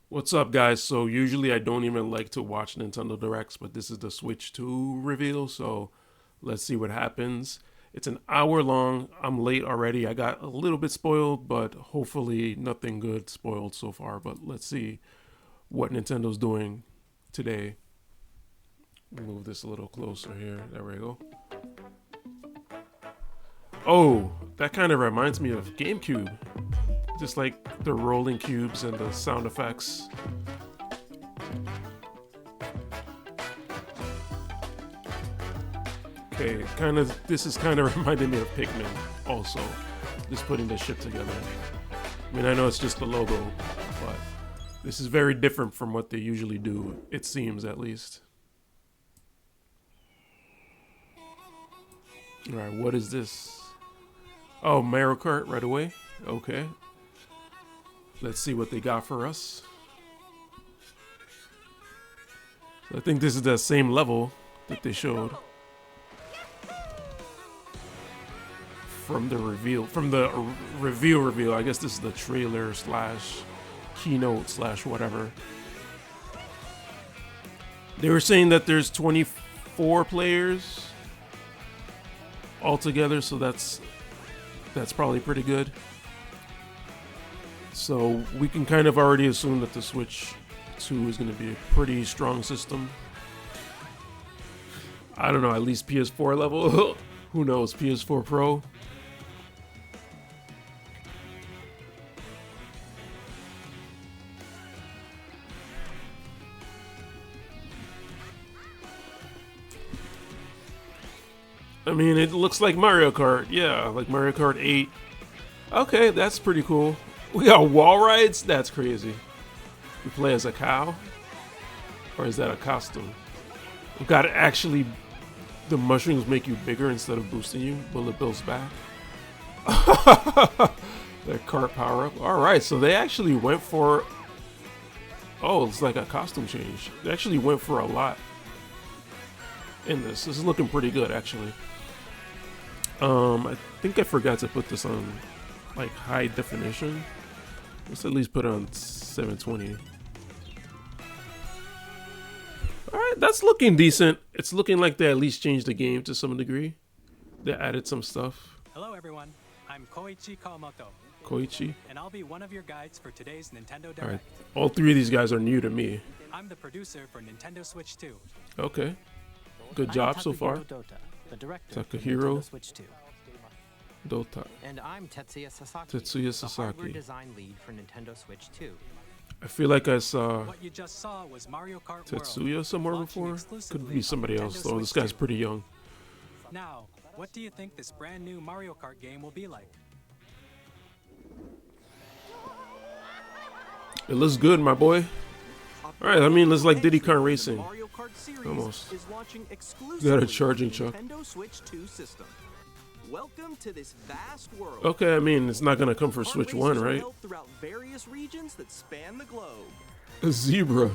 What's up, guys? So usually I don't even like to watch Nintendo Directs, but this is the Switch 2 reveal, so let's see what happens. It's an hour long. I'm late already. I got a little bit spoiled, but hopefully nothing good spoiled so far. But let's see what Nintendo's doing today. Move this a little closer here. There we go. Oh, that kind of reminds me of GameCube. Just like the rolling cubes and the sound effects. Okay, this is kind of reminding me of Pikmin also. Just putting the ship together. I mean, I know it's just the logo, but this is very different from what they usually do, it seems at least. Alright, what is this? Oh, Mario Kart right away? Okay. Let's see what they got for us. So I think this is the same level that they showed from the reveal. From the reveal. I guess this is the trailer slash keynote slash whatever. They were saying that there's 24 players altogether, so that's probably pretty good. So we can kind of already assume that the Switch 2 is going to be a pretty strong system. I don't know, at least PS4 level. Who knows, PS4 Pro. I mean, it looks like Mario Kart. Yeah, like Mario Kart 8. Okay, that's pretty cool. We got wall rides? That's crazy. You play as a cow? Or is that a costume? We got actually, the mushrooms make you bigger instead of boosting you. Bullet bills back. Their cart power up. Alright, so they actually went for, oh, it's like a costume change. They actually went for a lot in this. This is looking pretty good, actually. I think I forgot to put this on like high definition. Let's at least put it on 720. Alright, that's looking decent. It's looking like they at least changed the game to some degree. They added some stuff. Hello everyone, I'm Koichi Kawamoto. Koichi. And I'll be one of your guides for today's Nintendo Direct. Alright, all three of these guys are new to me. I'm the producer for Nintendo Switch 2. Okay. Good job so far. Takahiro Dota. And I'm Tetsuya Sasaki, Tetsuya the hardware Sasaki. design lead for Nintendo Switch 2. I feel like I saw What you just saw was Mario Kart Tetsuya World, somewhere launching before. exclusively Could be somebody on else Nintendo though. This Switch guy's 2. pretty young. Now, what do you think this brand new Mario Kart game will be like? It looks good, my boy. Alright, I mean, it's like Diddy Kong Racing. Mario Kart series Almost. is launching Got a exclusively charging on chuck. Nintendo Switch 2 system. Welcome to this vast world. Okay, I mean, it's not gonna come for Kart Switch races 1, are right? held throughout various regions that span the globe. A zebra.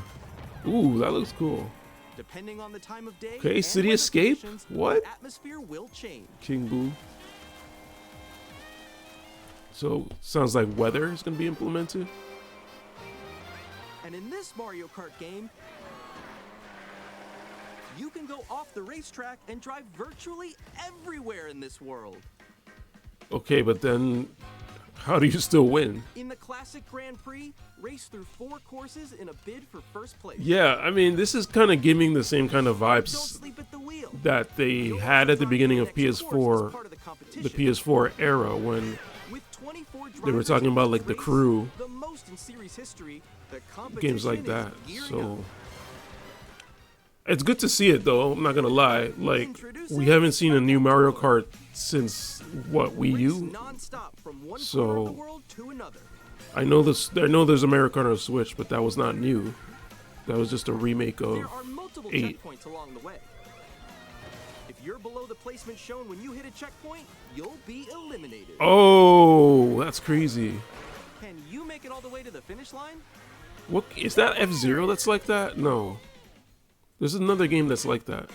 Ooh, that looks cool. Depending on the time of day Okay, and City weather Escape? conditions, What? the atmosphere will change. King Boo. So, sounds like weather is gonna be implemented. And in this Mario Kart game, you can go off the racetrack and drive virtually everywhere in this world. Okay, but then how do you still win? In the classic Grand Prix, race through 4 courses in a bid for first place. Yeah, I mean, this is kind of giving the same kind of Don't vibes sleep at the wheel. that they had at the beginning of PS4, the PS4 era, when they were talking about like the crew, the most in series history, the games like competition that. is gearing So up. it's good to see it, though. I'm not gonna lie. Like, we haven't seen a new Mario Kart since what, Wii Race U? non-stop from one So- corner of the world to another. I know this. I know there's a Mario Kart on Switch, but that was not new. That was just a remake of There are multiple 8. checkpoints along the way. If you're below the placement shown when you hit a checkpoint, you'll be eliminated. Oh, that's crazy. Can you make it all the way to the finish line? What is that? F-Zero that's like that? No. There's another game that's like that.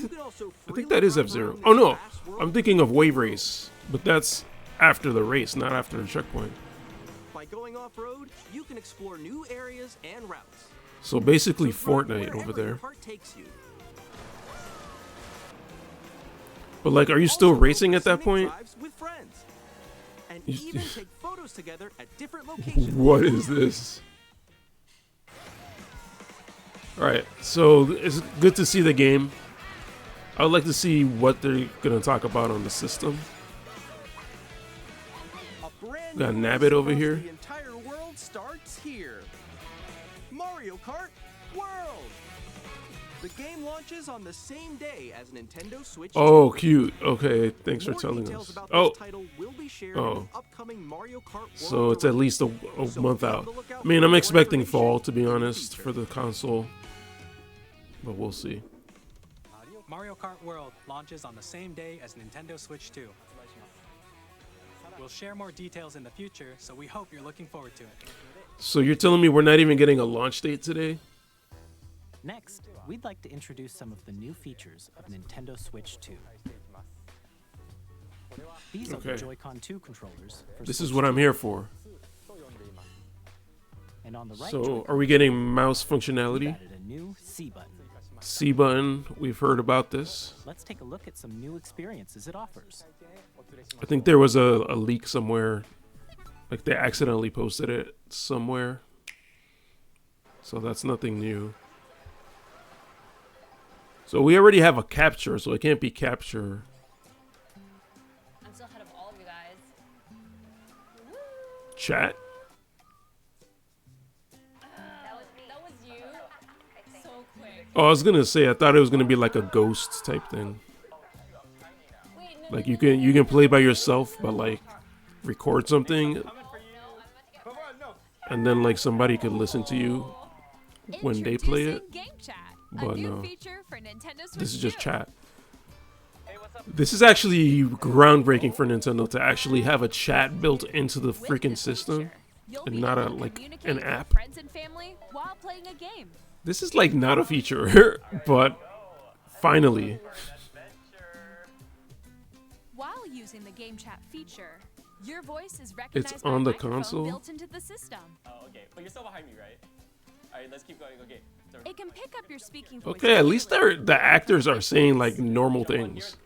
You can also I think freely that is drive F-Zero. around Oh this no, vast world I'm thinking of Wave Race, but that's after the race, not after the checkpoint. by going off-road, you can explore new areas and routes. So basically So drive Fortnite over wherever there. your heart takes you. But like, are you still Also, racing go at for that scenic point? drives with friends. And You- even take photos together at different locations. What is this? Alright, so it's good to see the game. I would like to see what they're going to talk about on the system. A brand Got new Nabbit race over across here. The entire world starts here. Mario Kart World. The game launches on the same day as Nintendo Switch 2. Oh, cute. Okay, thanks for More telling details us. about Oh, this title will be shared in an upcoming Mario Kart World so it's at Direct. least a So month be on out. the lookout I mean, for I'm more expecting information fall, to be in the honest, future. for the console. But we'll see. Mario Kart World launches on the same day as Nintendo Switch 2. We'll share more details in the future, so we hope you're looking forward to it. So you're telling me we're not even getting a launch date today? Next, we'd like to introduce some of the new features of Nintendo Switch 2. These are the Okay. Joy-Con 2 controllers. For This Switch is what I'm 2. here for. And on the right So Joy-Con, are we getting mouse we've functionality? added a new C button. C button, we've heard about this. Let's take a look at some new experiences it offers. I think there was a leak somewhere. Like they accidentally posted it somewhere. So that's nothing new. So we already have a capture, so it can't be capture. I'm still ahead of all of you guys. Woo! Chat. That was you. So quick. Oh, I was gonna say, I thought it was gonna be like a ghost type thing. Wait, no. Like you can play by yourself, but like record something, and then like somebody could listen to you when they play it. Introducing Game Chat, But a new no. feature for Nintendo Switch This is just 2. chat. This is actually groundbreaking for Nintendo to actually have a chat built into the With freaking this system. feature, you'll and be not able a- to like, communicate an with app. friends and family while playing a game. This is like not a feature, but finally. While using the Game Chat feature, your voice is recognized on by the a microphone console? built into the system. Oh, okay. But you're still behind me, right? Alright, let's keep going. Okay. So, It can pick up your speaking voice. Okay, at least clearly. the actors are saying like normal things.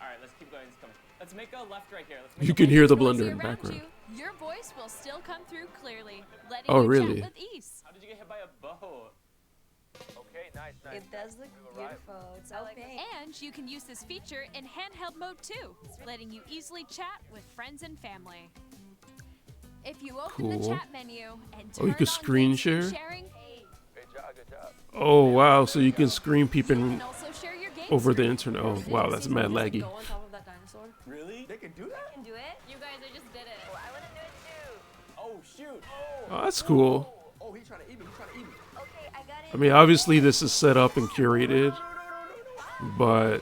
alright, let's keep going. It's coming. Let's make a left right here. Let's make You a can left. hear the Noisy blender in the around background. you, your voice will still come through clearly, letting Oh, you really? chat with ease. How did you get hit by a bow? Okay, nice, nice. It does look beautiful. It's opaque. And you can use this feature in handheld mode too, letting you easily chat with friends and family. If you open the Cool. chat menu and Oh, you turn can on screen game share? sharing, Oh wow, so you can screen you peeping can also share your game over the screen. internet. Oh wow, that's mad laggy. Go on top of that dinosaur. Really? They can do that? Can do it. You guys, I just did it. Oh, I want to do it too. Oh, shoot. Oh, that's cool. Oh, he's trying to eat me. He's trying to eat me. Okay, I got it. I mean, obviously this is set up and curated, but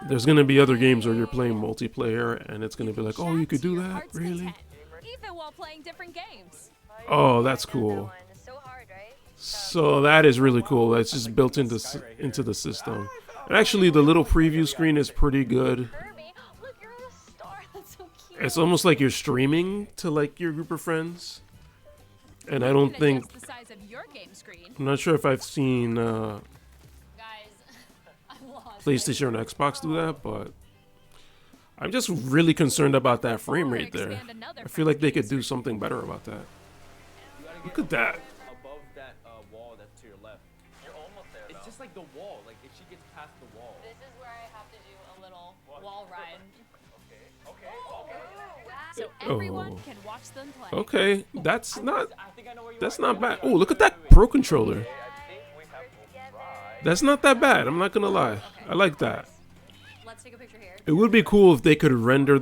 there's gonna be other games where you're playing multiplayer, and it's gonna be like, oh, you Chat could to do your that, heart's really? content, even while playing different games. Oh, that's cool. It's so hard, right? So that is really cool. That's just built into the system. And actually, the little preview screen is pretty good. Kirby, look, you're on a star. That's so cute. It's almost like you're streaming to like your group of friends. And I You don't can think, adjust the size of your game screen. I'm not sure if I've seen Guys, I lost. PlayStation or Xbox do that, but I'm just really concerned about that frame Or rate there. expand another I feel like they friend's could game do something better about that. You gotta Look get at that. above that wall that's to your left. You're almost there, It's just like the wall. Like if she gets past the wall. This is where I have to do a little wall ride. So everyone Oh. can watch them play. Okay, that's not I think I know where you that's are. not bad. Oh, look at that Pro controller. That's not that bad. I'm not gonna lie. I like that. Let's take a picture here. It would be cool if they could render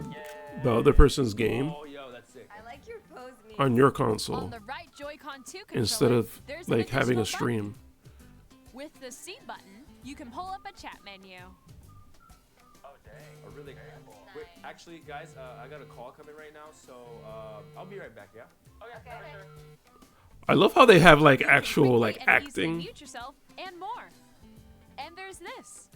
the other person's game Oh, yo, that's sick. I like your pose, me. on your On console the right Joy-Con 2 controller, instead of there's an like having a additional button. stream. With the C button, you can pull up a chat menu. Oh, really? Wait, actually, guys, I got a call coming right now, so I'll be right back. Yeah. I love how they have like You can actual quickly like and easily acting. mute yourself and more. And there's this.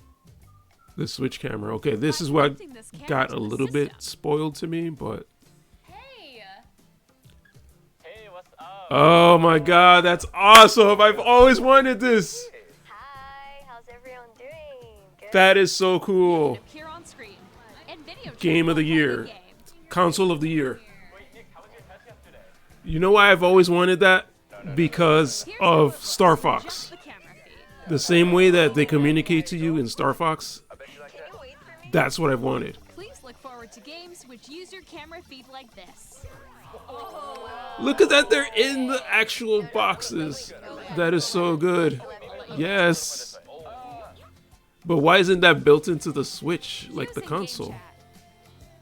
The Switch camera. Okay, this By is what connecting this camera got to a the little bit system. spoiled to me, but Hey, what's up? Oh my god, that's awesome. I've always wanted this. Hi, how's everyone doing? Good. That is so cool. Appear on screen. And video chat Game of the while playing year. game. Console of the year. Wait, Nick, how was your test yesterday? You know why I've always wanted that? Because Here's of how it Star looks from Fox. just the camera feed. The same way that they communicate to you in Star Fox, Can you wait for me? that's what I've wanted. Please look forward to games which use your camera feed like this. Look at that, they're in the actual boxes. That is so good. Yes. But why isn't that built into the Switch, like the Using Game console? Chat.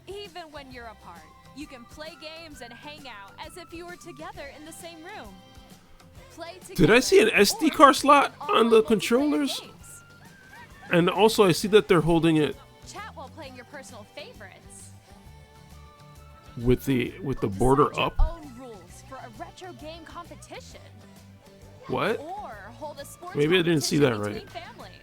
Even when you're apart, you can play games and hang out as if you were together in the same room. Play Did I see an together SD or card slot online on the multiplayer controllers? games. And also I see that they're holding it Chat while playing your personal favorites. with the border Set your up. own rules for a retro game competition. What? Or hold a sports Maybe I didn't see that competition right. between families.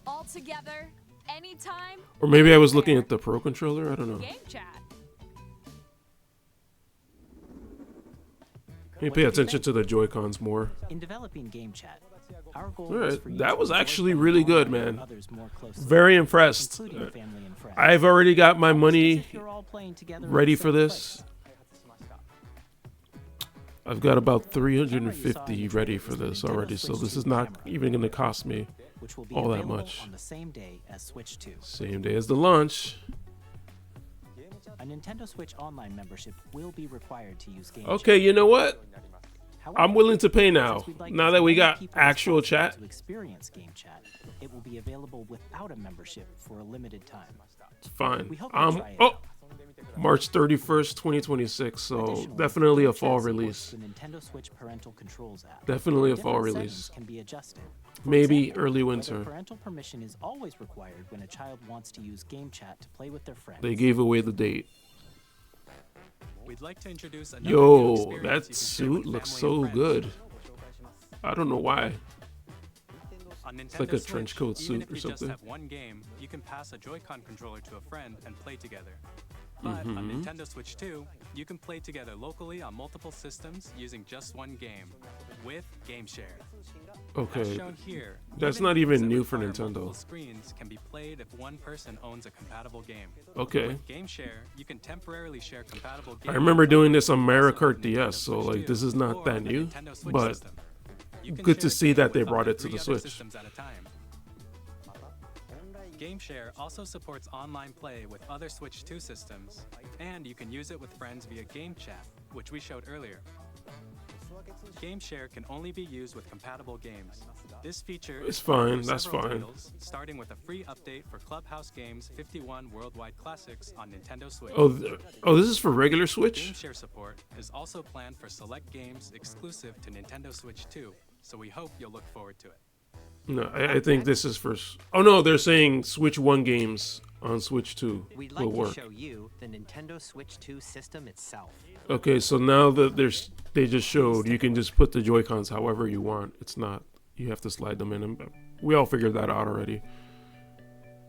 All together, anytime, Or maybe I was looking at the Pro controller, I don't know. game chat. Maybe pay attention to the Joy-Cons more. In developing game chat, our goal Alright, was for you that to was enjoy actually spending really time good, with man. others more closely, Very impressed. including family and friends. I've already got my Just as money if you're all playing together in ready the for same this. place. I've got about 350 ready for this already, so this is not even going to cost me Which will be all that available much. on the same day as Switch 2. Same day as the launch. A Nintendo Switch Online membership will be required to use Game Okay, you know what? However, I'm willing to pay now. since we'd like Now as that we many got people as actual possible chat. to experience Game Chat, it will be available without a membership for a limited time. It's fine. We hope you'll try it Oh, out. March 31st, 2026. So Additionally, definitely a Game fall Chat supports release. The Nintendo Switch Parental Controls app. Definitely a Different fall settings release. Can be adjusted. For Maybe example, early whether winter. Parental permission is always required when a child wants to use Game Chat to play with their friends. They gave away the date. We'd like to introduce another new Yo, experience you that can share suit with looks family so and good. friends. I don't know why. On like Nintendo a Switch, trench coat even suit if or you something. just have one game, you can pass a Joy-Con controller to a friend and play together. But Mm-hmm. on Nintendo Switch 2, you can play together locally on multiple systems using just one game with Game Share. As Okay. shown here, That's even not games even that new for require Nintendo. multiple screens can be played if one person owns a compatible game. Okay. With Game Share, you can temporarily share compatible games. I remember doing this on Mario also Kart Nintendo DS, so Switch like 2 this is not or that the new, Nintendo Switch but system. You can good to share see data that they with brought up it to three the other Switch. systems at a time. Game Share also supports online play with other Switch 2 systems, and you can use it with friends via Game Chat, which we showed earlier. Game Share can only be used with compatible games. This feature It's is part fine, of that's several fine. titles, starting with a free update for Clubhouse Games 51 Worldwide Classics on Nintendo Switch. oh, this is for regular Game Switch? Share support is also planned for select games exclusive to Nintendo Switch 2, so we hope you'll look forward to it. No, I think this is for. Oh no, they're saying Switch 1 games on Switch 2 We'd will like to work. show you the Nintendo Switch 2 system itself. Okay, so now that they just showed you can just put the Joy-Cons however you want. It's not you have to slide them in. And we all figured that out already.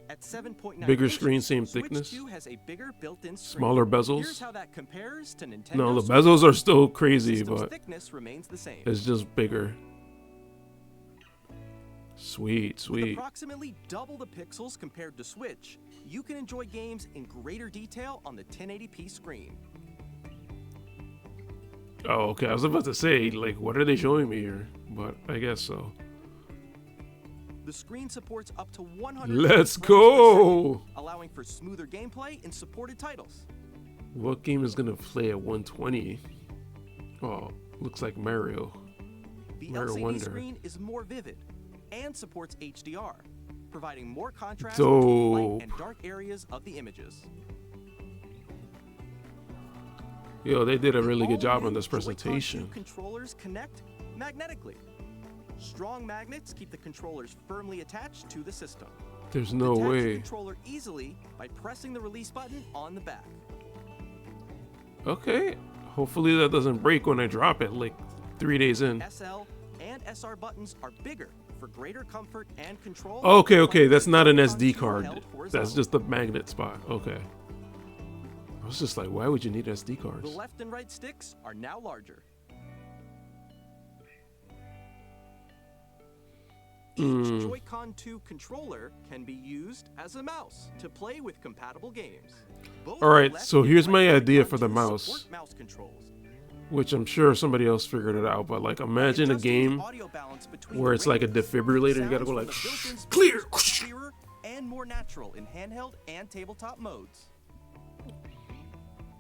At 7.9 Bigger inches, screen, same Switch thickness. 2 has a bigger built-in screen. Smaller Here's bezels. how that compares to Nintendo No, the Switch. bezels are still crazy, System's but thickness remains the same. it's just bigger. Sweet, With sweet. approximately double the pixels compared to Switch, you can enjoy games in greater detail on the 1080p screen. Oh, okay. I was about to say, like, what are they showing me here? But I guess so. The screen supports up to 100 Let's frames per go! second, allowing for smoother gameplay in supported titles. What game is gonna play at 120? Oh, looks like Mario. The Mario LCD Wonder. screen is more vivid and supports HDR, providing more contrast between light and Dope. dark areas of the images. Yo, they did a really good job on All-new this Joy-Con 2 presentation. controllers connect magnetically. Strong magnets keep the controllers firmly attached to the system. There's no Detach the way. controller easily by pressing the release button on the back. Okay. Hopefully that doesn't break when I drop it, like 3 days in. SL and SR buttons are bigger for greater comfort and control. Okay, okay. That's not an Joy-Con SD 2 card. held That's horizontally. just the magnet spot. Okay. I was just like, why would you need SD The cards? left and right sticks are now larger. Each Joy-Con 2 controller can be used as a mouse to play with compatible games. Both All right, left so and here's right my idea Joy-Con for the 2 mouse. support mouse controls. Which I'm sure somebody else figured it out, but like imagine a Adjusting the game audio balance between where the it's like a ranges, defibrillator. You gotta sounds go from like the built-in clear. speakers are clearer and more natural in handheld and tabletop modes.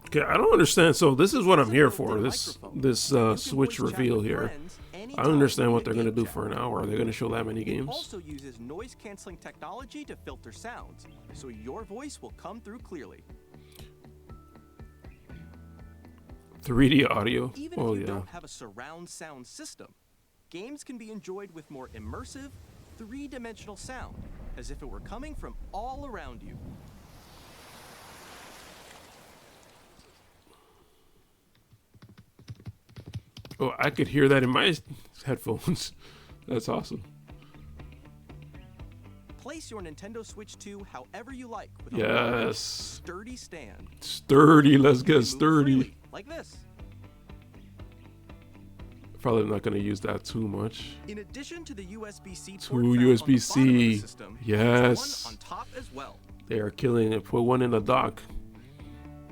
Okay, I don't understand. So this is what I'm here for. Built-in This microphone. You can Switch voice chat reveal with here. friends I anytime don't understand what via they're gonna game do chat. for an hour. Are they gonna show that many It games? also uses noise canceling technology to filter sounds, so your voice will come through clearly. 3D audio. Even Oh if you yeah. don't have a surround sound system, games can be enjoyed with more immersive, three-dimensional sound, as if it were coming from all around you. Oh, I could hear that in my headphones. That's awesome. Place your Nintendo Switch 2 however you like with a Yes. large, sturdy stand. Sturdy. Let's You get can move sturdy. freely, like this. Probably not gonna use that too much. In addition to the USB-C port Two found on the bottom of the USB-C. system, Yes. there's one on top as well. They are killing it. Put one in the dock.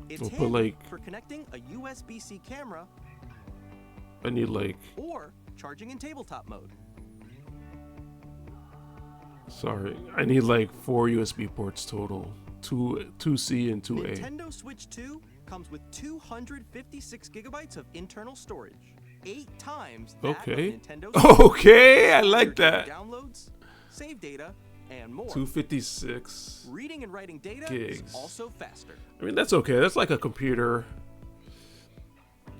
It's We'll put, handy like- for connecting a USB-C camera I need like, or charging in tabletop mode. sorry, I need like 4 USB ports total. 2C and 2A. Nintendo Switch 2 comes with 256 gigabytes of internal storage, 8 times that Okay. of Nintendo Okay, I like that. Downloads, save data, and more. 256. Reading and writing data gigs. is also faster. I mean, that's okay. That's like a computer,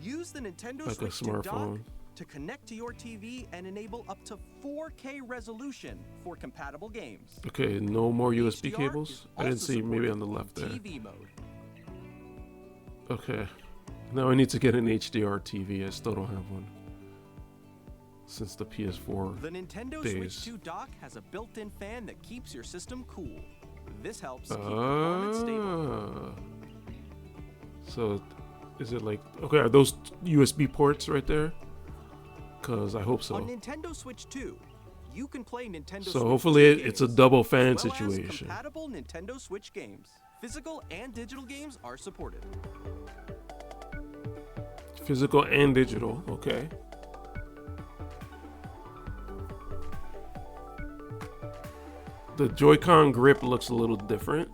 Use the Nintendo like a Switch 2 dock smartphone. to connect to your TV and enable up to 4K resolution for compatible games. Okay, no more USB HDR cables. is I didn't also see, maybe supported on the in left there. TV mode. Okay. Now I need to get an HDR TV. I still don't have one. Since the PS4 The Nintendo days. Switch 2 dock has a built-in fan that keeps your system cool. This helps keep performance stable. So, is it like, okay, are those USB ports right there? Because I hope On so. Nintendo Switch 2, you can play Nintendo So Switch hopefully 2 it's a games, double as fan well as situation. compatible Nintendo Switch games. Physical and digital games are supported. Physical and digital, okay. The Joy-Con grip looks a little different,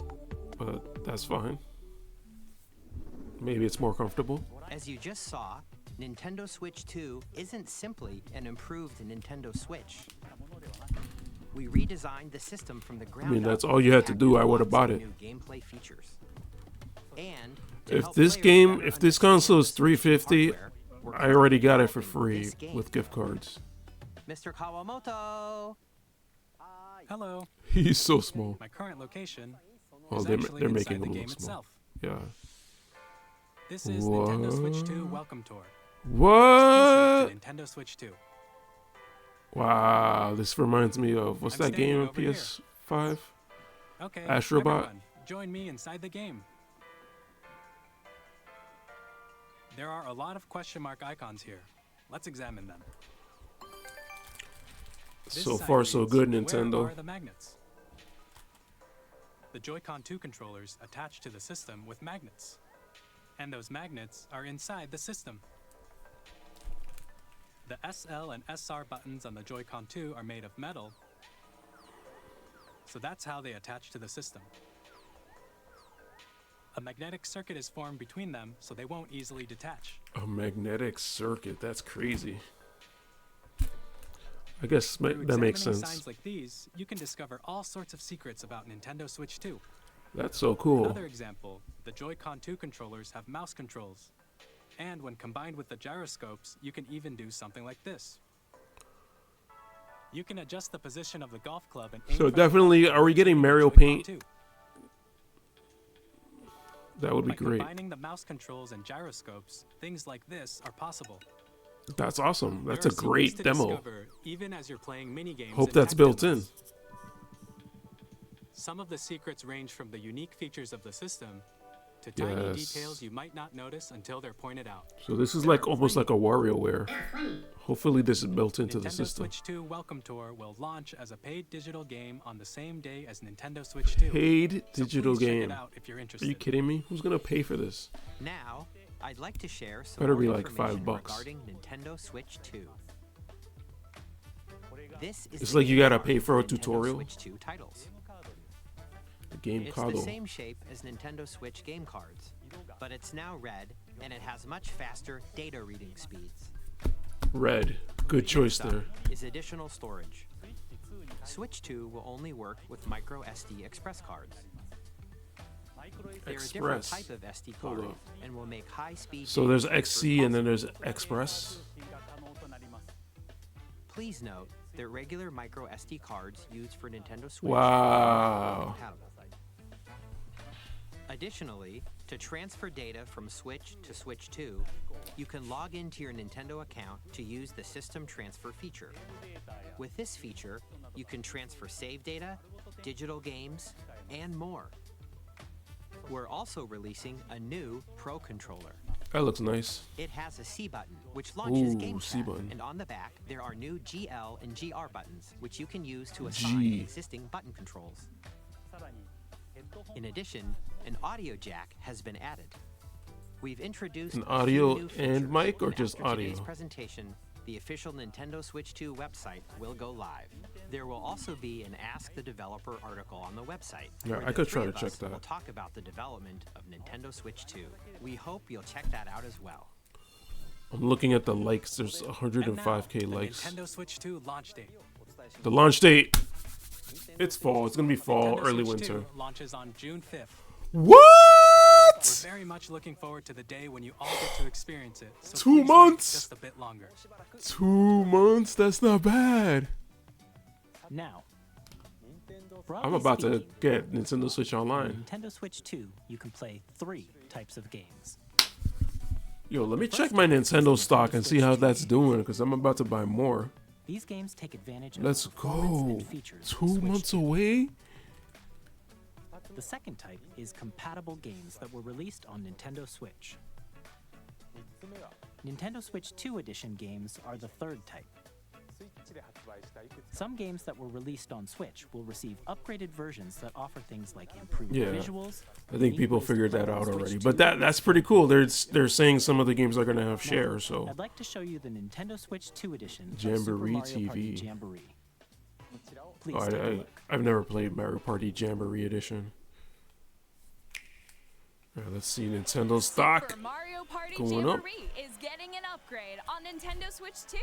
but that's fine. Maybe it's more comfortable. As you just saw, Nintendo Switch 2 isn't simply an improved Nintendo Switch. We redesigned the system from the ground mean, that's up all you had to and do. I added would've lots bought of it. new gameplay features. And to If help this players game, better if this understand console is the Switch $350, hardware, we're I already got it for developing free this game. with gift cards. Mr. Kawamoto. Hello. He's so small. My current location Oh, is they're actually making inside him the a game little small. itself. Yeah. This is Nintendo Switch 2 What? Welcome Tour. What? Exclusive to Nintendo Switch 2. Wow, this reminds me of what's I'm that game standing on over here. PS5? Okay, Astrobot? everyone, join me inside the game. There are a lot of question mark icons here. Let's examine them. This So side far, so reads, good, "Where Nintendo. are the magnets?" The Joy-Con 2 controllers attach to the system with magnets. And those magnets are inside the system. The SL and SR buttons on the Joy-Con 2 are made of metal, so that's how they attach to the system. A magnetic circuit is formed between them, so they won't easily detach. A magnetic circuit. That's crazy. I guess Through that makes examining sense. signs like these, you can discover all sorts of secrets about Nintendo Switch 2. That's so cool. Another example, the Joy-Con 2 controllers have mouse controls. And when combined with the gyroscopes, you can even do something like this. You can adjust the position of the golf club and aim So for the definitely, ball are we getting using the Mario Joy-Con Paint? 2. That would be By great. combining the mouse controls and gyroscopes, things like this are possible. That's awesome. That's There a are secrets great to demo. discover, even as you're playing mini-games Hope and that's tech built in. demos. Some of the secrets range from the unique features of the system to tiny Yes. details you might not notice until they're pointed out. So this is like almost like a WarioWare. Hopefully this is built into the Nintendo system. Switch 2 Welcome Tour will launch as a paid digital game on the same day as Nintendo Switch 2. Paid So digital please check game. it out if you're Are interested. you kidding me? Who's gonna pay for this? Now, I'd like to share some Better more be like information $5. regarding Nintendo Switch 2. This is It's the like you game gotta card pay for a Nintendo tutorial. Switch 2 titles. The game It's card. the same shape as Nintendo Switch game cards, but it's now red and it has much faster data reading speeds. Red. Good choice Next up there. is additional storage. Switch 2 will only work with micro SD express cards. They're a different Express. type of SD Hold card up. and will make high-speed. So data there's transfer XC and then possible. there's Express. Please note that regular micro SD cards used for Nintendo Switch Wow. are not compatible. Additionally, to transfer data from Switch to Switch 2, you can log into your Nintendo account to use the System Transfer feature. With this feature, you can transfer save data, digital games, and more. We're also releasing a new Pro Controller. That looks nice. It has a C button, which launches Ooh, Game C Chat, button. and on the back there are new GL and GR buttons, which you can use to assign G. existing button controls. In addition, an audio jack has been added. We've introduced An a few audio new and features, mic or and just after today's audio? presentation, the official Nintendo Switch 2 website will go live. There will also be an Ask the Developer article on the website. Yeah, where I the could three try to of check us that. Will talk about the development of Nintendo Switch 2. We hope you'll check that out as well. I'm looking at the likes. There's And now, 105k the likes. Nintendo Switch 2 launch date. The launch date. It's fall. It's gonna be fall, Nintendo early Switch winter. 2 launches on June 5th. We're What? very much looking forward to the day when you all get to experience it. So 2 please wait months? just a bit longer. 2 months? That's not bad. Now, I'm broadly about to speaking, get Nintendo Switch on Online. Nintendo Switch 2, you can play 3 types of games. Yo, let me check my Nintendo stock and see how that's doing, because I'm about to buy more. These games take advantage of Let's the performance go. and features of 2 Switch months 2. away? The second type is compatible games that were released on Nintendo Switch. Nintendo Switch 2 Edition games are the third type. Some games that were released on Switch will receive upgraded versions that offer things like improved Yeah. visuals. I think unique people ways to figured play that on out Switch already. 2. But that's pretty cool. They're saying some of the games are gonna have Now, shares, so I'd like to show you the Nintendo Switch 2 Edition of Super Jamboree Mario Party TV. Jamboree. Please Oh, take a look. I've never played Mario Party Jamboree Edition. Alright, let's see Nintendo stock. Super Mario Party going up. Jamboree is getting an upgrade on Nintendo Switch 2.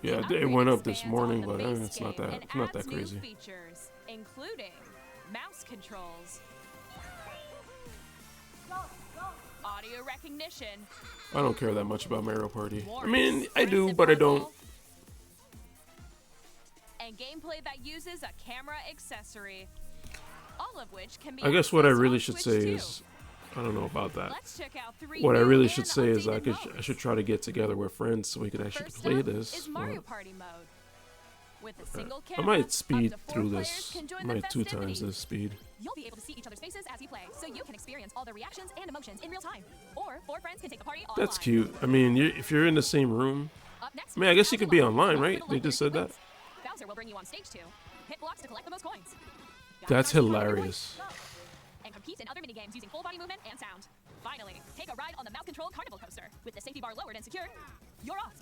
Yeah, The it went upgrade up this expands morning, on the but base it's not game that and it's not that adds new crazy. features, including mouse controls, audio recognition, I don't care that much about Mario Party. I more mean, I do, expressive but I don't. rumble, and gameplay that uses a camera accessory. All of which can be I guess what I accessed really on should Switch say 2. is, I don't know about that. Let's check out 3 What I new really and should say is I updated should modes. try to get together with friends so we could actually First play up this. is Mario but Party mode. With a single I camera, might speed up to 4 through players this. can join I the might 2 times festivities. this speed. You'll be able to see each other's faces as you play, so you can experience all the reactions and emotions in real time. Or 4 friends can take the party online. That's cute. I mean, if you're in the same room, Up next, I mean, I guess you Bowser could be Live, online, along right? with the They just said legendary that. wins. Bowser will bring you on stage 2. Hit blocks to collect the most coins. That's Gotta find the hilarious. points. And compete in other minigames using full body movement and sound. Finally, take a ride on the mouse-controlled carnival coaster. With the safety bar lowered and secured, you're off.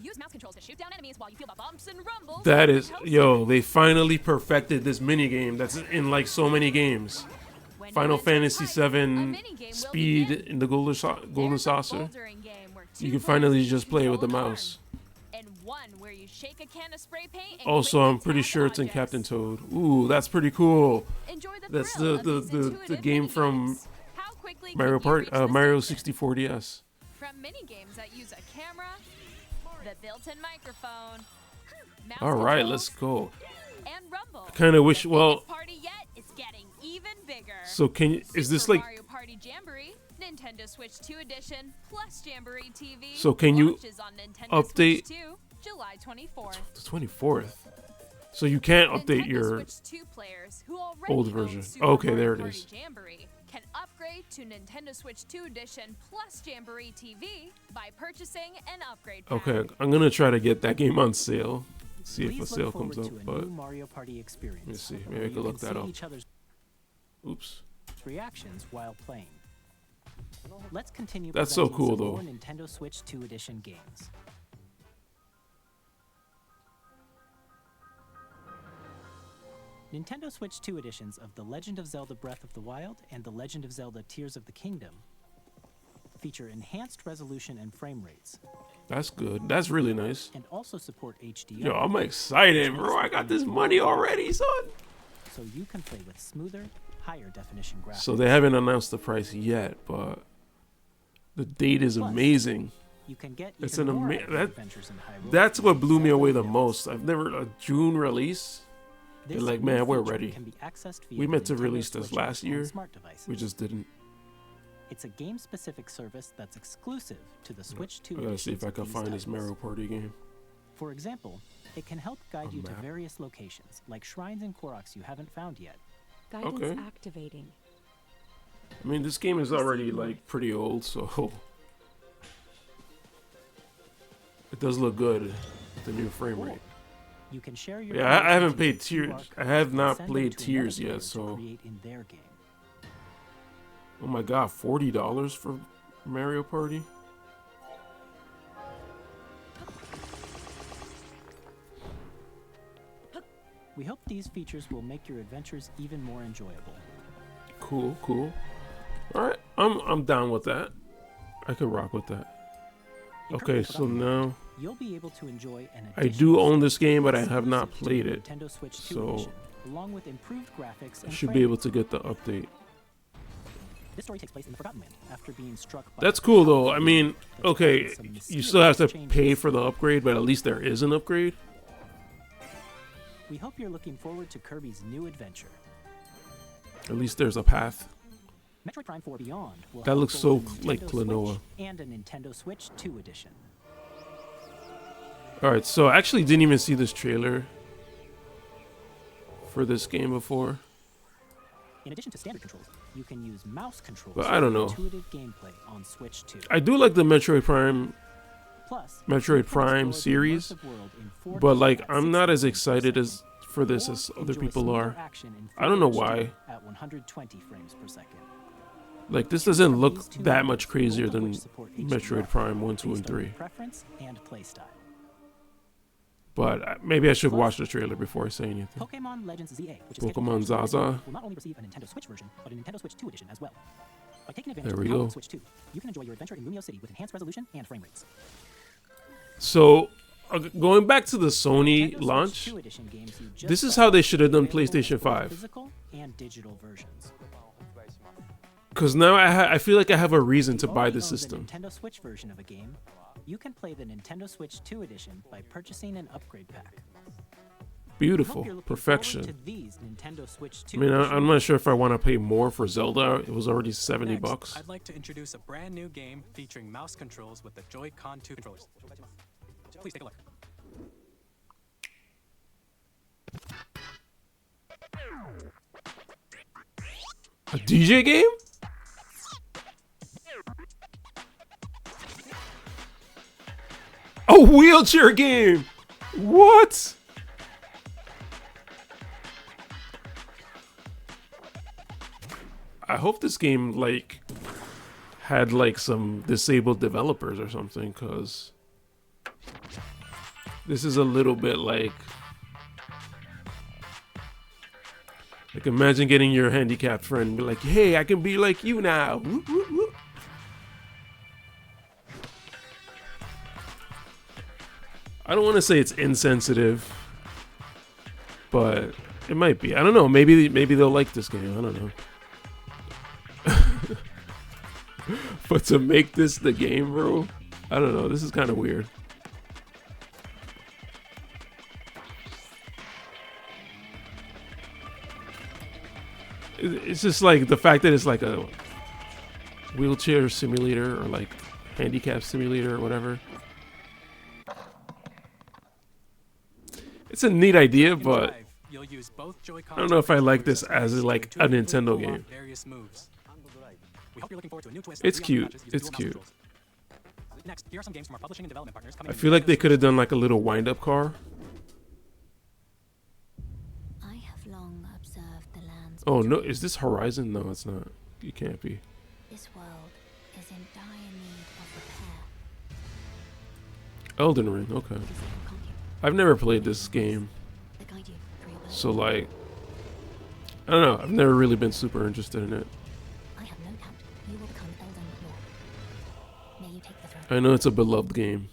Use mouse controls to shoot down enemies while you feel the bumps and rumbles. That of the is, coaster. yo, they finally perfected this minigame that's in like so many games. When you Final enter Fantasy the party, a VII minigame will Speed begin. in the Golden There's a Saucer. bouldering game where You 2 can players finally each just play with the control an mouse. arm, and one where you shake a can of spray paint and Also, quickly I'm pretty tap sure it's in objects. Captain Toad. Ooh, that's pretty cool. Enjoy the That's thrill the- of the- these the- the intuitive game from minigames. How quickly Mario can you Party, reach the Mario center? 64 DS. From minigames that use a camera, the built-in microphone, mouse All right, controls, let's go. and rumble. Kind of wish. The Well, biggest party yet is getting even bigger. so can you? Is this Super like? Mario Party Jamboree, Nintendo Switch 2 Edition plus Jamboree TV? So can you launches on Nintendo update- Switch 2, July 24th. The 24th. So you can't update Nintendo your Switch 2 players who already old own version. Super Okay, Mario there it Party is. Jamboree can upgrade to Nintendo Switch 2 Edition plus Jamboree TV by purchasing an upgrade pack. Okay, I'm gonna try to get that game on sale. See if a Please sale look comes forward up, to a but new Mario Party experience. let me see. where Maybe I you could look can that see up. each other's Oops. reactions while playing. Let's continue. That's so presenting cool, some though. more Nintendo Switch 2 Edition games. Nintendo Switch 2 editions of The Legend of Zelda Breath of the Wild and The Legend of Zelda Tears of the Kingdom feature enhanced resolution and frame rates, That's good. That's really nice. and also support HDR. Yo, I'm excited, bro. I got this money already, son. So you can play with smoother, higher definition graphics. So they haven't announced the price yet, but the date is Plus, amazing. You can get It's even an more ama- out of that- adventures in Hyrule That's what blew me Zelda away the Hills. most. I've never a June release. This They're like, new man, we're feature ready. can be accessed via We the meant to Nintendo release this Switch last app on year. smart devices. We just didn't. It's a game-specific service that's exclusive to the Switch 2 I gotta see if editions I of can these find this titles. Mario Party game. For example, it can help guide A you to map. various locations, like shrines and Koroks you haven't found yet. Guidance Okay. activating. I mean, this game is already like pretty old, so it does look good with the new frame rate. You can share your Yeah, I haven't creations played with Tears. QR I codes have and not send them played to Tears another player yet, to so create in their game. oh my god, $40 for Mario Party? We hope these features will make your adventures even more enjoyable. Cool, cool. All right, I'm down with that. I could rock with that. In Okay, Kirby so Forgotten now You'll be able to enjoy an I do additional own this game, but I exclusive have not to the played it, Nintendo Switch 2 so edition, along with improved graphics I and should frame be able rate. to get the update. This story takes place in the Forgotten Land after being struck by That's cool though. I that mean, okay, causes some you still have to mysterious pay changes. for the upgrade, but at least there is an upgrade. We hope you're looking forward to Kirby's new adventure. At least there's a path. Metroid Prime 4 Beyond will That have looks both so a like Nintendo Klonoa. Switch and a Nintendo Switch 2 edition. All right, so I actually didn't even see this trailer for this game before. In addition to standard controls, you can use mouse controls But I don't for know. intuitive gameplay on Switch 2. I do like the Metroid Prime, Plus, Metroid you can Prime explore the series, immersive world in 4K but like at I'm not 60 as frames per excited second, as for this or as other enjoy people smoother are. action in I don't know Full HD why. At 120 frames per second. Like this doesn't From look these two that modes, much crazier both of than which support Metroid HDR Prime 1, 2, and based on your 3. preference and playstyle. But maybe I should Plus, watch the trailer before I say anything. Pokemon Legends ZA, which is Pokemon scheduled to launch Zaza. will not only receive a Nintendo Switch version, but a Nintendo Switch 2 edition as well. By taking advantage There of we the power go. of Switch 2, you can enjoy your adventure in Lumio City with enhanced resolution and frame rates. So going back to the Sony Nintendo Switch launch, 2 edition games you just this is bought how they should have done are available PlayStation with both 5. Physical and digital versions. Because now I feel like I have a reason to If buy only the owns a system. Nintendo Switch version of a game, you can play the Nintendo Switch 2 edition by purchasing an upgrade pack. Beautiful, Hope you're looking perfection. forward to these Nintendo Switch 2 I mean, edition I'm not sure if I want to pay more for Zelda. It was already 70 Next, bucks. I'd like to introduce a brand new game featuring mouse controls with the Joy-Con 2 controllers. Please take a look. A DJ game? A wheelchair game? What? I hope this game like had like some disabled developers or something, cause this is a little bit like imagine getting your handicapped friend and be like, hey, I can be like you now. Whoop, whoop, whoop. I don't want to say it's insensitive, but it might be. I don't know. Maybe they'll like this game. I don't know. But to make this the game, bro, I don't know. This is kind of weird. It's just like the fact that it's like a wheelchair simulator or like handicap simulator or whatever. It's a neat idea, In but Drive, you'll use both Joy-Con I don't know if I like this controllers as to like a intuitively Nintendo pull off game. various moves. We hope you're looking forward to a new twist. It's on cute. matches using It's dual mouse cute. controls. Next, here are some games from our publishing and development partners coming I in feel like Nintendo they could have Switch done like a little wind-up car. I have long observed the lands. Oh no, is this Horizon? No, it's not. It can't be. This world is in dire need of repair. Elden Ring. Okay. I've never played this game, They guide you through your world. so like, I don't know. I've never really been super interested in it. I have no doubt you will become Elden Lord. May you take the throne. I know it's a beloved game.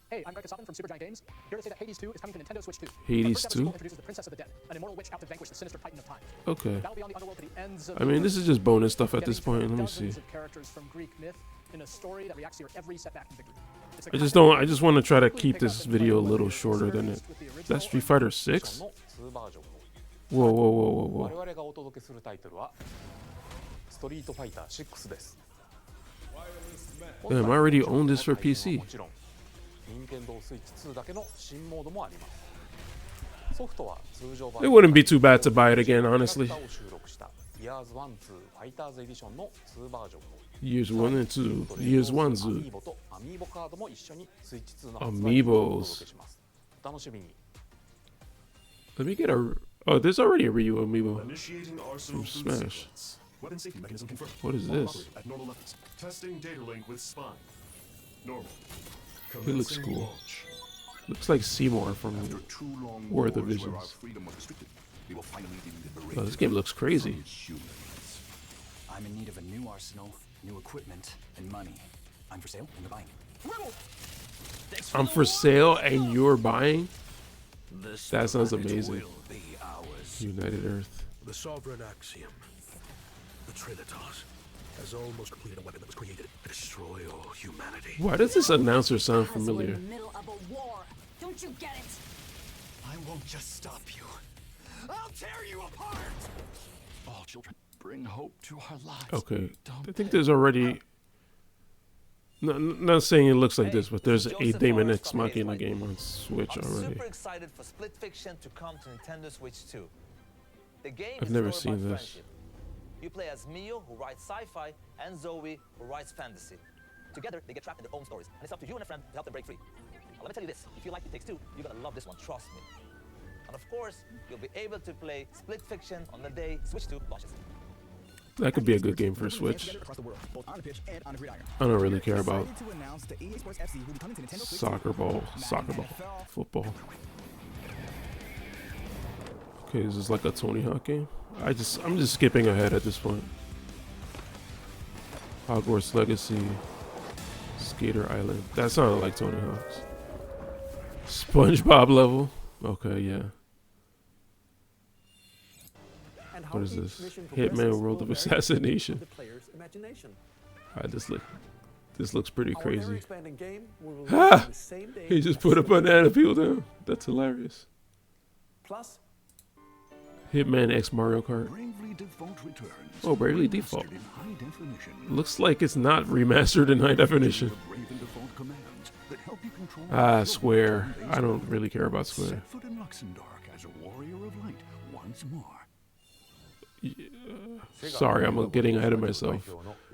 Hey, I'm Greg Kasapin from Supergiant Games. Here to say that Hades 2 is coming to Nintendo Switch 2. Hades The first 2? episode introduces the Princess of the Dead, an immortal witch out to vanquish the sinister Titan of Time. Okay. Battle beyond the underworld to the ends of I mean, this is just bonus stuff at this point. Let me see. dozens of characters from Greek myth in a story that reacts to your every setback and victory. It's a I just classic don't. I just want to try to keep this video a little shorter than it. That's Street Fighter 6. Whoa, whoa, whoa, whoa, whoa. 我々がお届けするタイトルはストリートファイター6です。 Damn, I already own this for PC. もちろん任天堂スイッチ2だけの新モードもあります。ソフトは通常版 It wouldn't be too bad to buy it again, honestly. を収録した Years 1、2 Fighters Edition の2バージョン。 Years 1 and 2. Years 1, ア 2. ミーボとアミーボカードも一緒にスイッチ2の発売日をお届けします。お楽しみに。 Let me get a. Oh, there's already a Ryu amiibo Initiating arsenal from boost Smash. sequence. Weapon safety mechanism confirmed. What is this? At normal levels. Testing data link with spine. Normal. It looks Commencing cool. launch. Looks like Seymour from After 2 long War of the wars where our Visions. freedom was restricted, we will finally be liberated Oh, this game looks crazy. from humans. I'm in need of a new arsenal, new equipment, and money. I'm for sale and you're buying. I'm for sale and you're buying? That sounds amazing. United Earth. The sovereign axiom, the Trinitas, has almost completed a weapon that was created to destroy all humanity. Why does this announcer sound As we're familiar? in the middle of a war. Don't you get it? I won't just stop you. I'll tear you apart! All children, bring hope to our lives. Okay. I think there's already. Not saying it looks like this, but there's a Daemon X Machina game on Switch I'm already. super excited for Split Fiction to come to Nintendo Switch 2. The game I've is never a story seen about this. friendship. You play as Mio, who writes sci-fi, and Zoe, who writes fantasy. Together, they get trapped in their own stories, and it's up to you and a friend to help them break free. Now, let me tell you this: if you like It Takes Two, you're gonna love this one. Trust me. And of course, you'll be able to play Split Fiction on the day Switch 2 launches. That could be a good game for Switch. I don't really care about soccer ball, football. Okay, is this like a Tony Hawk game? I'm just skipping ahead at this point. Hogwarts Legacy, Skater Island. That sounded like Tony Hawk's. SpongeBob level. Okay, yeah. What is this? Hitman World of Assassination. This looks pretty crazy. Ha! He just put a banana peel down. That's hilarious. Plus, Hitman X Mario Kart. Oh, Bravely Default. Looks like it's not remastered in high definition. Ah, Square. I don't really care about Square. Sorry, I'm getting ahead of myself.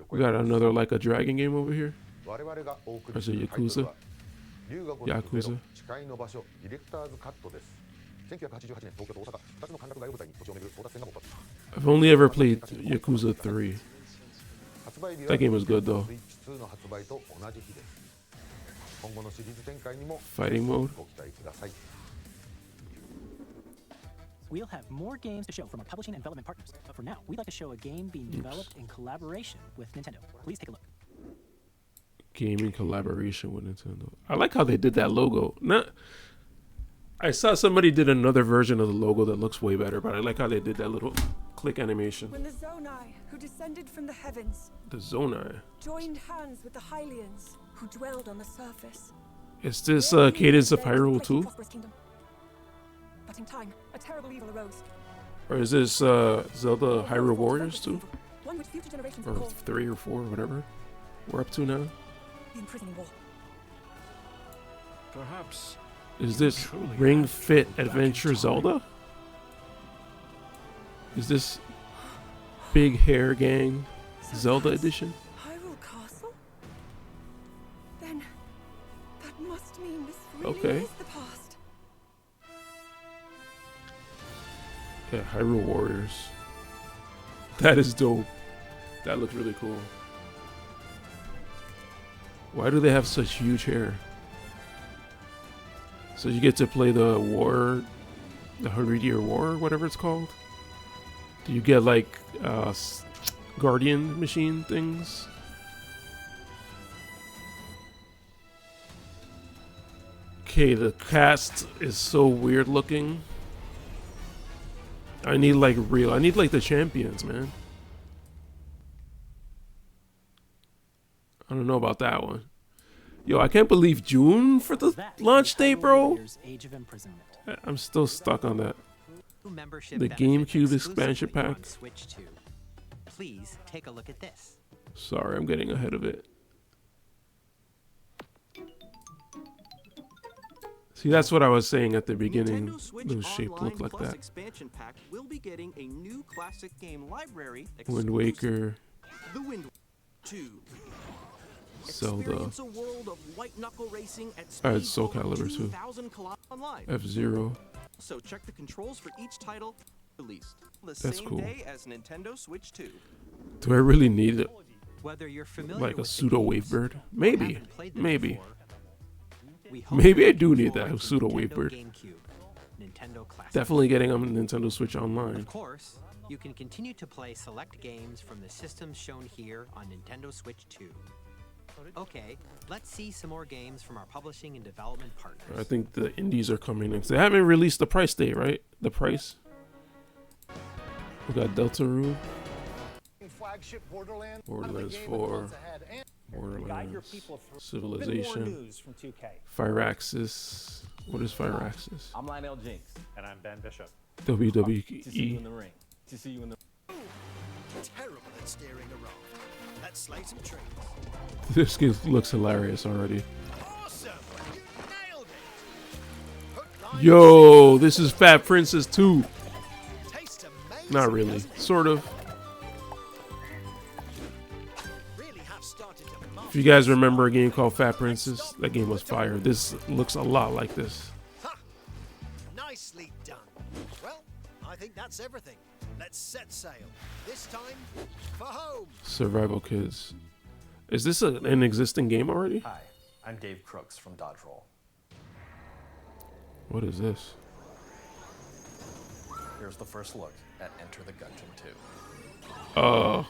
We got another like a dragon game over here. There's a Yakuza. Yakuza. I've only ever played Yakuza 3. That game was good though. Fighting mode. We'll have more games to show from our publishing and development partners. But for now, we'd like to show a game being developed in collaboration with Nintendo. Please take a look. Gaming collaboration with Nintendo. I like how they did that logo. I saw somebody did another version of the logo that looks way better, but I like how they did that little click animation. When the Zonai, who descended from the heavens, The Zonai. joined hands with the Hylians, who dwelled on the surface. Is this Cadence of Hyrule 2? But in time, a terrible evil arose. Or is this Zelda Hyrule Warriors 2? One which future generations Or will call 3 or 4, whatever we're up to now. the imprisoning war. Perhaps. Is this Ring Fit Adventure Zelda? Is this Big Hair Gang Zelda edition? Hyrule Castle? Then that must mean this really Okay. is the past. Yeah, Hyrule Warriors. That is dope. That looks really cool. Why do they have such huge hair? So you get to play the war, the 100-Year War, whatever it's called. Do you get like guardian machine things? Okay, the cast is so weird looking. I need like the champions, man. I don't know about that one. Yo, I can't believe June for the launch date, bro. Age of Imprisonment. I'm still stuck on that. Membership The benefits GameCube expansion exclusively on pack. Switch 2. Please take a look at this. Sorry, I'm getting ahead of it. See, that's what I was saying at the beginning. Nintendo Switch Those shapes Online look like Plus that. expansion pack will be getting a new classic game library. Wind Waker, The Wind 2. Zelda. Experience a world of white knuckle racing at I had speeds Soul over Calibur too. 2,000 kilometers online. F-Zero. So check the controls for each title released the That's same cool. day as Nintendo Switch 2. Do I really need it? Whether you're familiar Like a with the pseudo games Wavebird? or Maybe. haven't played them Maybe. before, we hope Maybe you're I do looking need forward that to pseudo Nintendo Wavebird. GameCube, Nintendo Classic. Definitely getting on Nintendo Switch Online. Of course, you can continue to play select games from the systems shown here on Nintendo Switch 2. Okay, let's see some more games from our publishing and development partners. I think the indies are coming next. They haven't released the price date, right? The price. We got Deltarune, Flagship Borderlands, Borderlands 4, Borderlands, Civilization, from 2K. Firaxis. What is Firaxis? I'm Lionel Jinx. And I'm Ben Bishop. WWE. To see you in the ring. To see you in the Terrible at steering a raft. Let's slay some trees. This game looks hilarious already. Awesome! You nailed it! Hook, line, Yo, this is Fat Princess 2. tastes amazing. Not really. Sort of. Really have started to If you guys remember a game called Fat Princess, that game was fire. This looks a lot like this. Nicely done. Well, I think that's everything. Let's set sail. This time for home. Survival Kids. Is this an existing game already? Hi, I'm Dave Crooks from Dodge Roll. What is this? Here's the first look at Enter the Gungeon 2.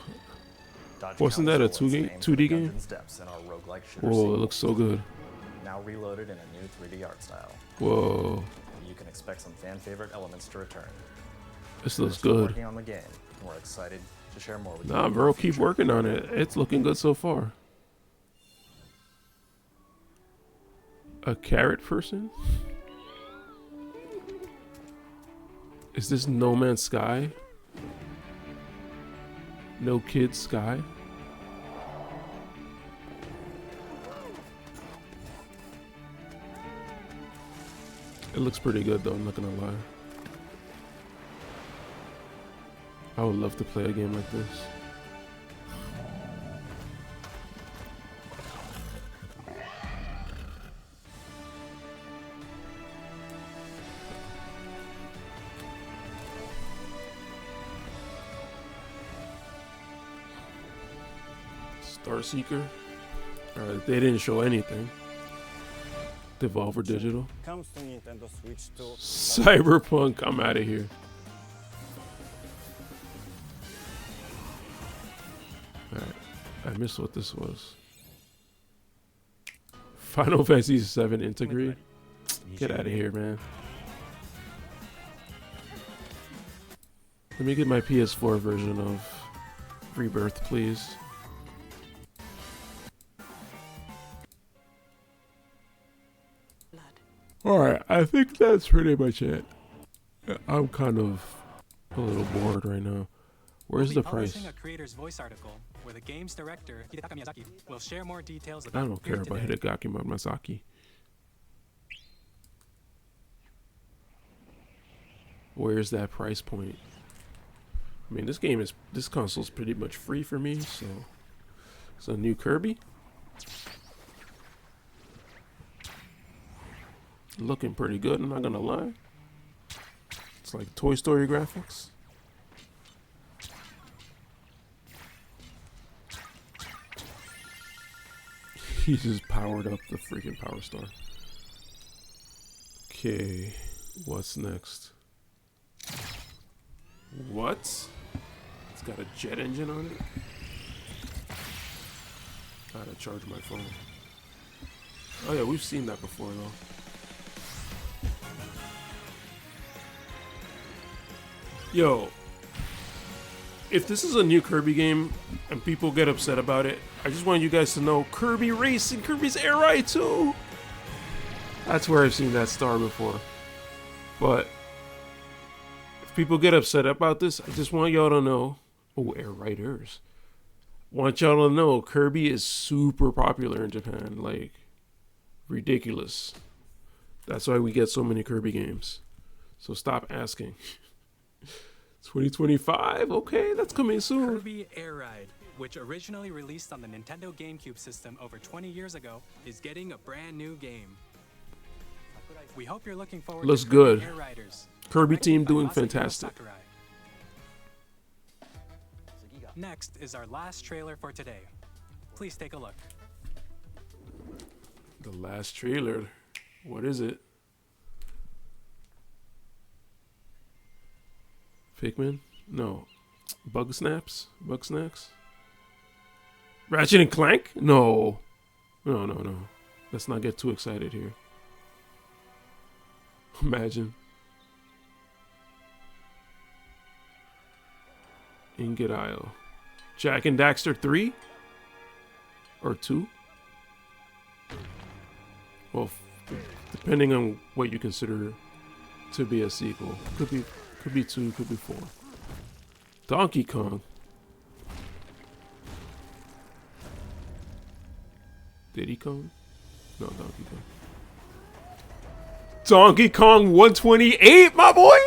Dodge Wasn't that a Council was 2D named for the game? Gungeon's depths in our roguelike shooter Whoa, sequel. it looks so good. Now reloaded in a new 3D art style. Whoa, You can expect some fan favorite elements to return. this We're looks still good. working on the game, and we're excited to share more with you. Nah, bro, keep working on it. It's looking good so far. A carrot person? Is this No Man's Sky? No Kid Sky? It looks pretty good though, I'm not gonna lie. I would love to play a game like this. Starseeker? Alright, they didn't show anything. Devolver Digital. Comes to Nintendo Switch 2. Cyberpunk, I'm out of here. Alright, I missed what this was. Final Fantasy VII Integrate? Get out of here, man. Let me get my PS4 version of Rebirth, please. Alright, I think that's pretty much it. I'm kind of a little bored right now. Where's the price? Publishing a creator's voice article where the game's director, Hidetaka Miyazaki, will share more details I about don't care about today. Hidetaka Miyazaki. Where's that price point? I mean, this console's pretty much free for me, so it's a new Kirby. Looking pretty good, I'm not gonna lie. It's like Toy Story graphics. He just powered up the freaking Power Star. Okay, what's next? What? It's got a jet engine on it? Gotta charge my phone. Oh yeah, we've seen that before though. Yo, if this is a new Kirby game and people get upset about it, I just want you guys to know Kirby Racing, Kirby's Air Ride 2. That's where I've seen that star before. But if people get upset about this, I just want y'all to know. Oh, Air Riders. Want y'all to know Kirby is super popular in Japan. Like, ridiculous. That's why we get so many Kirby games. So stop asking. 2025? Okay, that's coming soon. Kirby Air Ride, which originally released on the Nintendo GameCube system over 20 years ago, is getting a brand new game. We hope you're looking forward Looks to good. Kirby Air Riders. Kirby team Directed by doing Masahiro fantastic. Sakurai. Next is our last trailer for today. Please take a look. The last trailer. What is it? Pikmin? No. Bug Snaps? Bug Snacks? Ratchet and Clank? No. No. Let's not get too excited here. Imagine. Ingot Isle. Jack and Daxter 3? Or 2? Well, depending on what you consider to be a sequel. Could be 2, could be 4. Donkey Kong. Diddy Kong? No, Donkey Kong. Donkey Kong 128, my boy?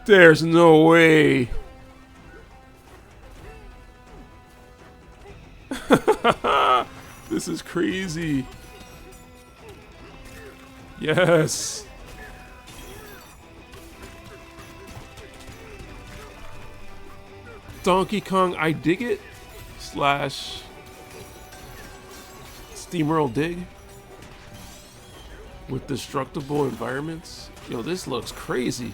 There's no way. This is crazy. Yes. Donkey Kong I Dig It / SteamWorld Dig with destructible environments. Yo, this looks crazy.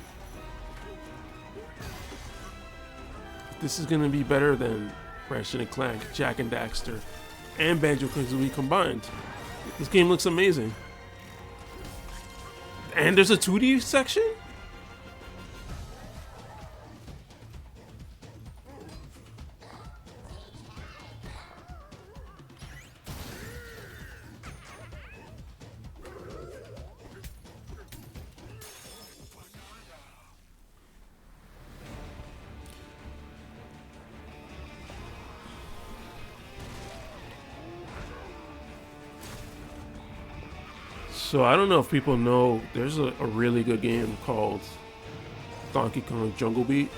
This is gonna be better than Ratchet and Clank, Jack and Daxter, and Banjo-Kazooie combined. This game looks amazing. And there's a 2D section? So I don't know if people know, there's a really good game called Donkey Kong Jungle Beat.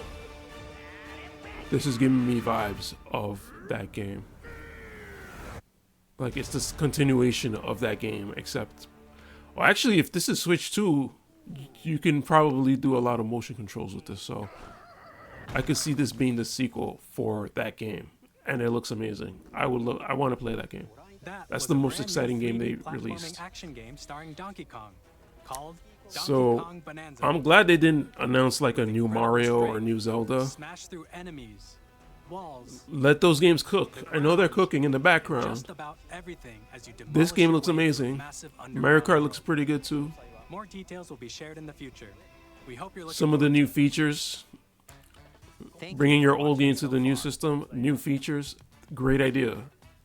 This is giving me vibes of that game. Like, it's this continuation of that game, except... Well, actually, if this is Switch 2, you can probably do a lot of motion controls with this, so... I could see this being the sequel for that game. And it looks amazing. I want to play that game. That's the most exciting game they released. Action game starring Donkey Kong, called So, Kong Bananza. I'm glad they didn't announce like a new Mario or a new Zelda. Smash through enemies, walls. Let those games cook. I know they're cooking in the background. Just about everything as you demolish This game your looks way through amazing. massive Mario Kart underground looks pretty good too. More details will be shared in the future. We hope you're looking Some of the new features. Bringing your old game to the new system. New features. Great idea.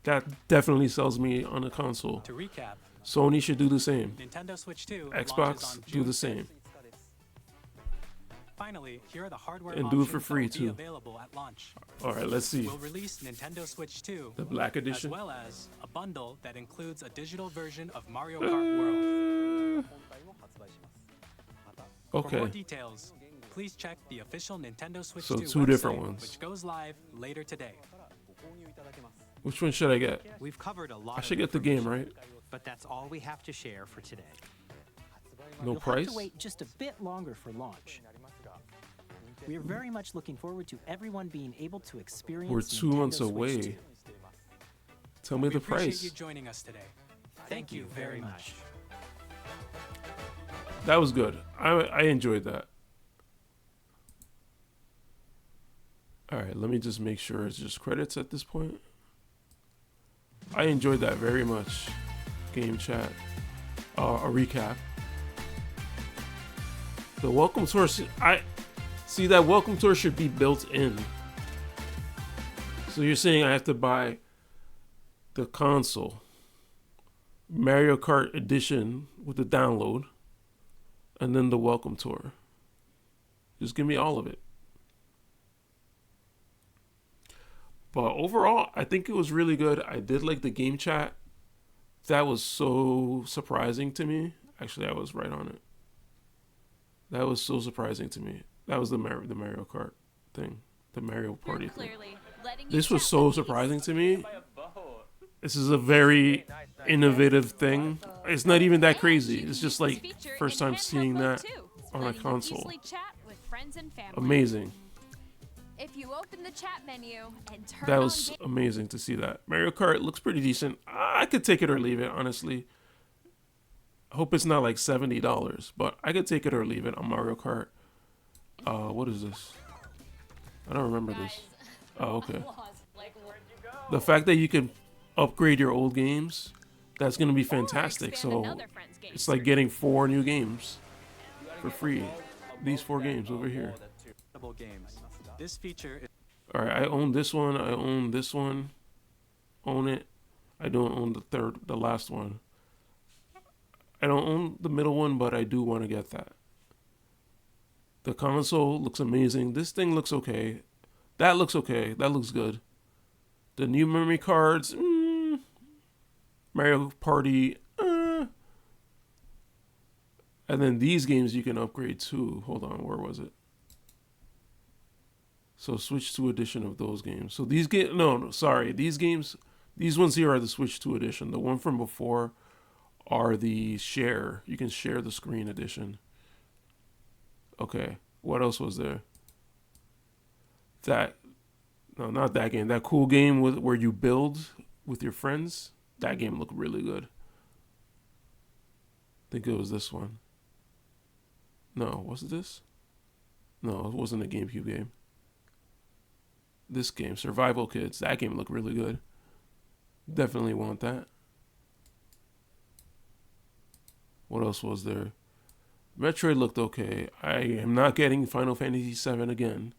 That definitely sells me on a console. To recap, Sony should do the same. Nintendo Switch 2 launches Xbox, on do June the same. 5th. Finally, here are the hardware And do it options for that free, will be too. available at launch. Alright, let's see. We'll release Nintendo Switch 2, The Black Edition? as well as a bundle that includes a digital version of Mario Kart World. For more Okay. details, please check the official Nintendo Switch So 2 two different website, ones. which goes live later today. Which one should I get? We've covered a lot I of should get the game, information, right? But that's all we have to share for today. No You'll price? have to wait just a bit longer for launch. We are very much looking forward to everyone being able to experience We're 2 months Nintendo Switch away. 2. Tell me We the appreciate price. you joining us today. Thank you very much. That was good. I enjoyed that. All right, let me just make sure it's just credits at this point. I enjoyed that very much. Game chat. A recap. The welcome tour. I see that welcome tour should be built in. So you're saying I have to buy the console, Mario Kart Edition with the download, and then the welcome tour. Just give me all of it. But overall, I think it was really good. I did like the game chat. That was so surprising to me. Actually, I was right on it. That was so surprising to me. That was the Mario Kart thing, the Mario Party thing. This was so surprising to me. This is a very innovative thing. It's not even that crazy. It's just like first time seeing that on a console. Amazing. If you open the chat menu and turn That on was amazing to see that. Mario Kart looks pretty decent. I could take it or leave it, honestly. I hope it's not like $70, but I could take it or leave it on Mario Kart. What is this? I don't remember this. Oh, okay. The fact that you can upgrade your old games, that's going to be fantastic. So it's like getting 4 new games for free. These 4 games over here. Games. This feature is All right, I own this one. I own this one. Own it. I don't own the last one. I don't own the middle one, but I do want to get that. The console looks amazing. This thing looks okay. That looks okay. That looks good. The new memory cards, Mario Party, And then these games you can upgrade too. Hold on, where was it? So Switch 2 edition of those games. So these games, no, sorry. These games, these ones here are the Switch 2 edition. The one from before are the share. You can share the screen edition. Okay, what else was there? No, not that game. That cool game where you build with your friends. That game looked really good. I think it was this one. No, was it this? No, it wasn't a GameCube game. This game, Survival Kids, that game looked really good. Definitely want that. What else was there? Metroid looked okay. I am not getting Final Fantasy VII again.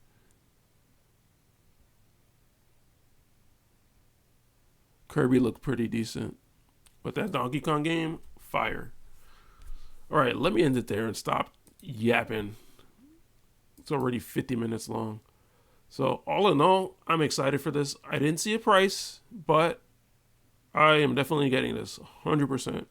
Kirby looked pretty decent. But that Donkey Kong game, fire. Alright, let me end it there and stop yapping. It's already 50 minutes long. So, all in all, I'm excited for this. I didn't see a price, but I am definitely getting this 100%.